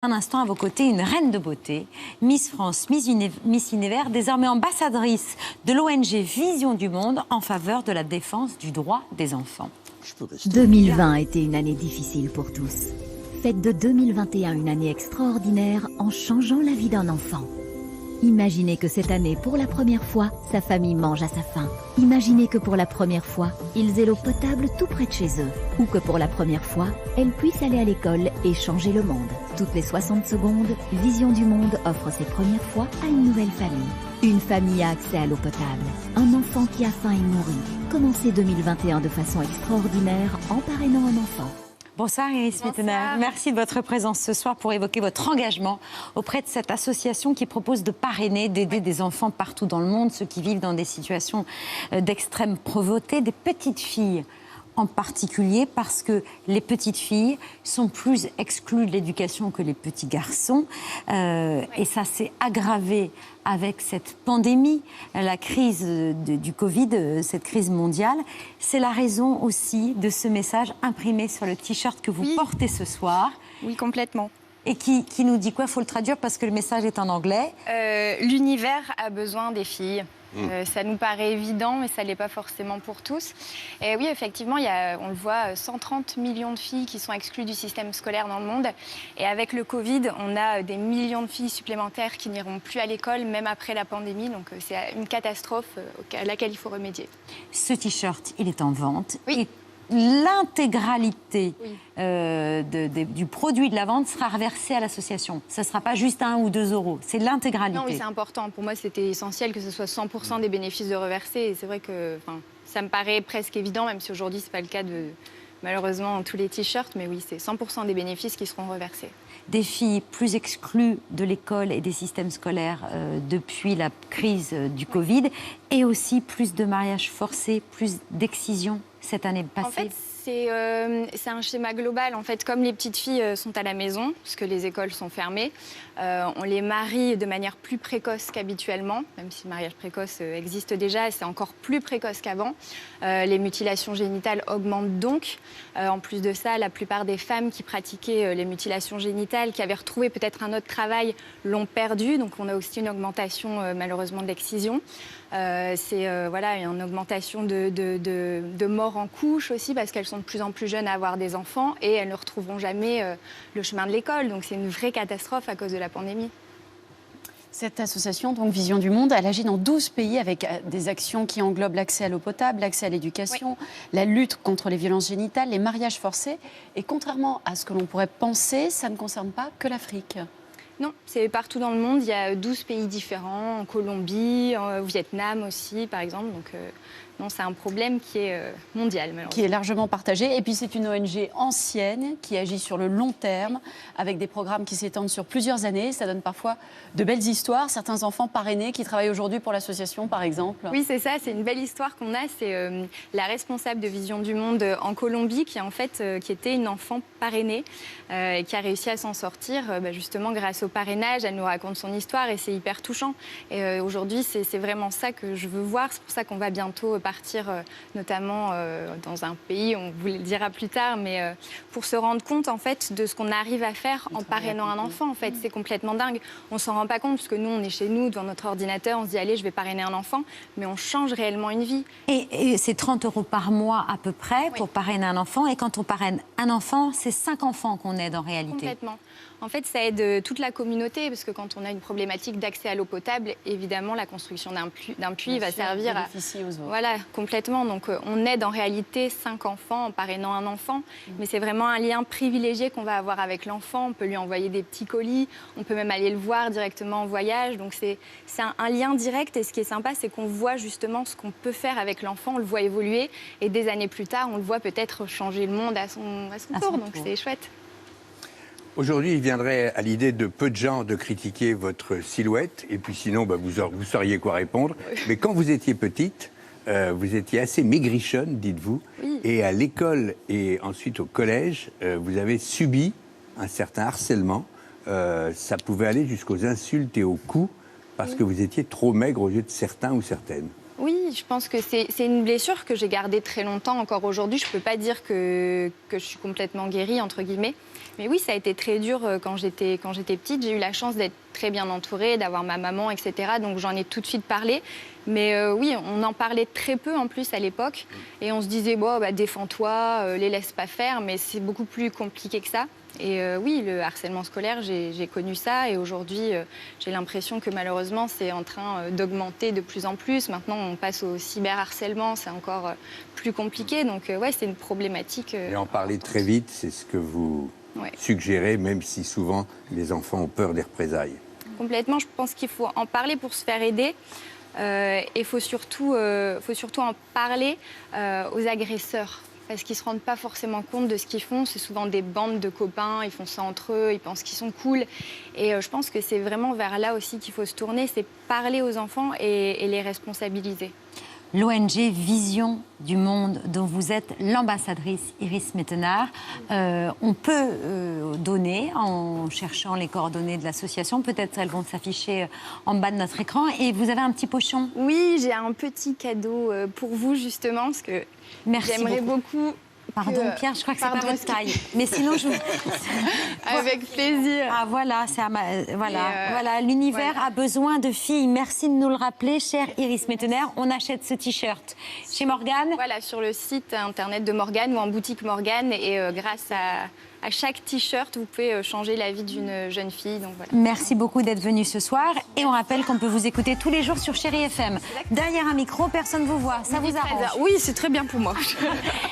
Un instant à vos côtés, une reine de beauté, Miss France, Miss Univers, désormais ambassadrice de l'ONG Vision du Monde en faveur de la défense du droit des enfants. 2020 a été une année difficile pour tous. Faites de 2021 une année extraordinaire en changeant la vie d'un enfant. Imaginez que cette année, pour la première fois, sa famille mange à sa faim. Imaginez que pour la première fois, ils aient l'eau potable tout près de chez eux. Ou que pour la première fois, elles puissent aller à l'école et changer le monde. Toutes les 60 secondes, Vision du Monde offre ses premières fois à une nouvelle famille. Une famille a accès à l'eau potable. Un enfant qui a faim et nourri. Commencez 2021 de façon extraordinaire en parrainant un enfant. Bonsoir Iris Mittener, merci de votre présence ce soir pour évoquer votre engagement auprès de cette association qui propose de parrainer, d'aider des enfants partout dans le monde, ceux qui vivent dans des situations d'extrême pauvreté, des petites filles en particulier, parce que les petites filles sont plus exclues de l'éducation que les petits garçons. Et ça s'est aggravé avec cette pandémie, la crise du Covid, cette crise mondiale. C'est la raison aussi de ce message imprimé sur le t-shirt que vous portez ce soir. Oui, complètement. Et qui nous dit quoi? Il faut le traduire parce que le message est en anglais. L'univers a besoin des filles. Ça nous paraît évident, mais ça ne l'est pas forcément pour tous. Et oui, effectivement, on le voit, 130 millions de filles qui sont exclues du système scolaire dans le monde. Et avec le Covid, on a des millions de filles supplémentaires qui n'iront plus à l'école, même après la pandémie. Donc c'est une catastrophe à laquelle il faut remédier. Ce t-shirt, il est en vente. Oui. Et l'intégralité du produit de la vente sera reversée à l'association. Ce ne sera pas juste 1 ou 2 euros, c'est l'intégralité. Non, mais c'est important. Pour moi, c'était essentiel que ce soit 100% des bénéfices de reversés. Et c'est vrai que ça me paraît presque évident, même si aujourd'hui, ce n'est pas le cas de, malheureusement, tous les t-shirts. Mais oui, c'est 100% des bénéfices qui seront reversés. Des filles plus exclues de l'école et des systèmes scolaires depuis la crise du Covid, et aussi plus de mariages forcés, plus d'excisions cette année passée. En fait, c'est un schéma global. En fait, comme les petites filles sont à la maison, puisque les écoles sont fermées, on les marie de manière plus précoce qu'habituellement, même si le mariage précoce existe déjà, c'est encore plus précoce qu'avant. Les mutilations génitales augmentent donc. En plus de ça, la plupart des femmes qui pratiquaient les mutilations génitales, qui avaient retrouvé peut-être un autre travail, l'ont perdu. Donc on a aussi une augmentation malheureusement de l'excision. C'est une augmentation de morts en couche aussi, parce qu'elles sont de plus en plus jeunes à avoir des enfants et elles ne retrouveront jamais le chemin de l'école. Donc c'est une vraie catastrophe à cause de la pandémie. Cette association, donc Vision du Monde, elle agit dans 12 pays avec des actions qui englobent l'accès à l'eau potable, l'accès à l'éducation, la lutte contre les violences génitales, les mariages forcés. Et contrairement à ce que l'on pourrait penser, ça ne concerne pas que l'Afrique. Non, c'est partout dans le monde. Il y a 12 pays différents, en Colombie, au Vietnam aussi, par exemple. Donc, non, c'est un problème qui est mondial, malheureusement. Qui est largement partagé. Et puis, c'est une ONG ancienne qui agit sur le long terme, avec des programmes qui s'étendent sur plusieurs années. Ça donne parfois de belles histoires. Certains enfants parrainés qui travaillent aujourd'hui pour l'association, par exemple. Oui, c'est ça. C'est une belle histoire qu'on a. C'est la responsable de Vision du Monde en Colombie, qui, en fait, qui était une enfant parrainée, et qui a réussi à s'en sortir, justement, grâce au parrainage. Elle nous raconte son histoire et c'est hyper touchant. Et aujourd'hui, c'est vraiment ça que je veux voir. C'est pour ça qu'on va bientôt partir, notamment dans un pays, on vous le dira plus tard, mais pour se rendre compte, en fait, de ce qu'on arrive à faire en parrainant un enfant. En fait, c'est complètement dingue. On s'en rend pas compte, parce que nous, on est chez nous, devant notre ordinateur, on se dit, allez, je vais parrainer un enfant, mais on change réellement une vie. Et c'est 30 € par mois à peu près pour parrainer un enfant. Et quand on parraine un enfant, c'est 5 enfants qu'on aide en réalité. Complètement. En fait, ça aide toute la communauté, parce que quand on a une problématique d'accès à l'eau potable, évidemment, la construction d'un puits va servir à... bénéficier aux autres. Voilà, complètement. Donc, on aide en réalité 5 enfants en parrainant un enfant. Mais c'est vraiment un lien privilégié qu'on va avoir avec l'enfant. On peut lui envoyer des petits colis. On peut même aller le voir directement en voyage. Donc, c'est un lien direct. Et ce qui est sympa, c'est qu'on voit justement ce qu'on peut faire avec l'enfant. On le voit évoluer. Et des années plus tard, on le voit peut-être changer le monde à son tour. Donc, c'est chouette. Aujourd'hui, il viendrait à l'idée de peu de gens de critiquer votre silhouette, et puis sinon, vous sauriez quoi répondre. Mais quand vous étiez petite, vous étiez assez maigrichonne, dites-vous, Oui. et à l'école et ensuite au collège, vous avez subi un certain harcèlement. Ça pouvait aller jusqu'aux insultes et aux coups, parce que vous étiez trop maigre aux yeux de certains ou certaines. Oui, Oui, je pense que c'est une blessure que j'ai gardée très longtemps. Encore aujourd'hui, je ne peux pas dire que je suis complètement guérie, entre guillemets. Mais oui, ça a été très dur quand j'étais petite. J'ai eu la chance d'être très bien entourée, d'avoir ma maman, etc. Donc j'en ai tout de suite parlé. Mais oui, on en parlait très peu en plus à l'époque. Et on se disait, bon, bah, défends-toi, les laisse pas faire. Mais c'est beaucoup plus compliqué que ça. Et oui, le harcèlement scolaire, j'ai connu ça. Et aujourd'hui, j'ai l'impression que malheureusement, c'est en train d'augmenter de plus en plus. Maintenant, on passe au cyberharcèlement, c'est encore plus compliqué. Donc ouais, c'est une problématique. Et en parler très vite, c'est ce que vous suggérez, même si souvent les enfants ont peur des représailles. Complètement, je pense qu'il faut en parler pour se faire aider. Et il faut surtout en parler aux agresseurs. Parce qu'ils ne se rendent pas forcément compte de ce qu'ils font. C'est souvent des bandes de copains, ils font ça entre eux, ils pensent qu'ils sont cool. Et je pense que c'est vraiment vers là aussi qu'il faut se tourner, c'est parler aux enfants et les responsabiliser. L'ONG Vision du Monde, dont vous êtes l'ambassadrice, Iris Mettenard. On peut donner en cherchant les coordonnées de l'association. Peut-être elles vont s'afficher en bas de notre écran. Et vous avez un petit pochon. Oui, j'ai un petit cadeau pour vous, justement, parce que j'aimerais beaucoup. Pardon, Pierre, je crois que c'est pas votre taille. Mais sinon, je... Avec plaisir. Ah, voilà, voilà. L'univers a besoin de filles. Merci de nous le rappeler, chère Iris Mettenard. On achète ce T-shirt chez Morgane. Voilà, sur le site internet de Morgane ou en boutique Morgane. Et grâce à chaque T-shirt, vous pouvez changer la vie d'une jeune fille. Donc, voilà. Merci beaucoup d'être venu ce soir. Et on rappelle qu'on peut vous écouter tous les jours sur Chérie FM. Derrière un micro, personne ne vous voit. Ça vous arrange? Oui, c'est très bien pour moi.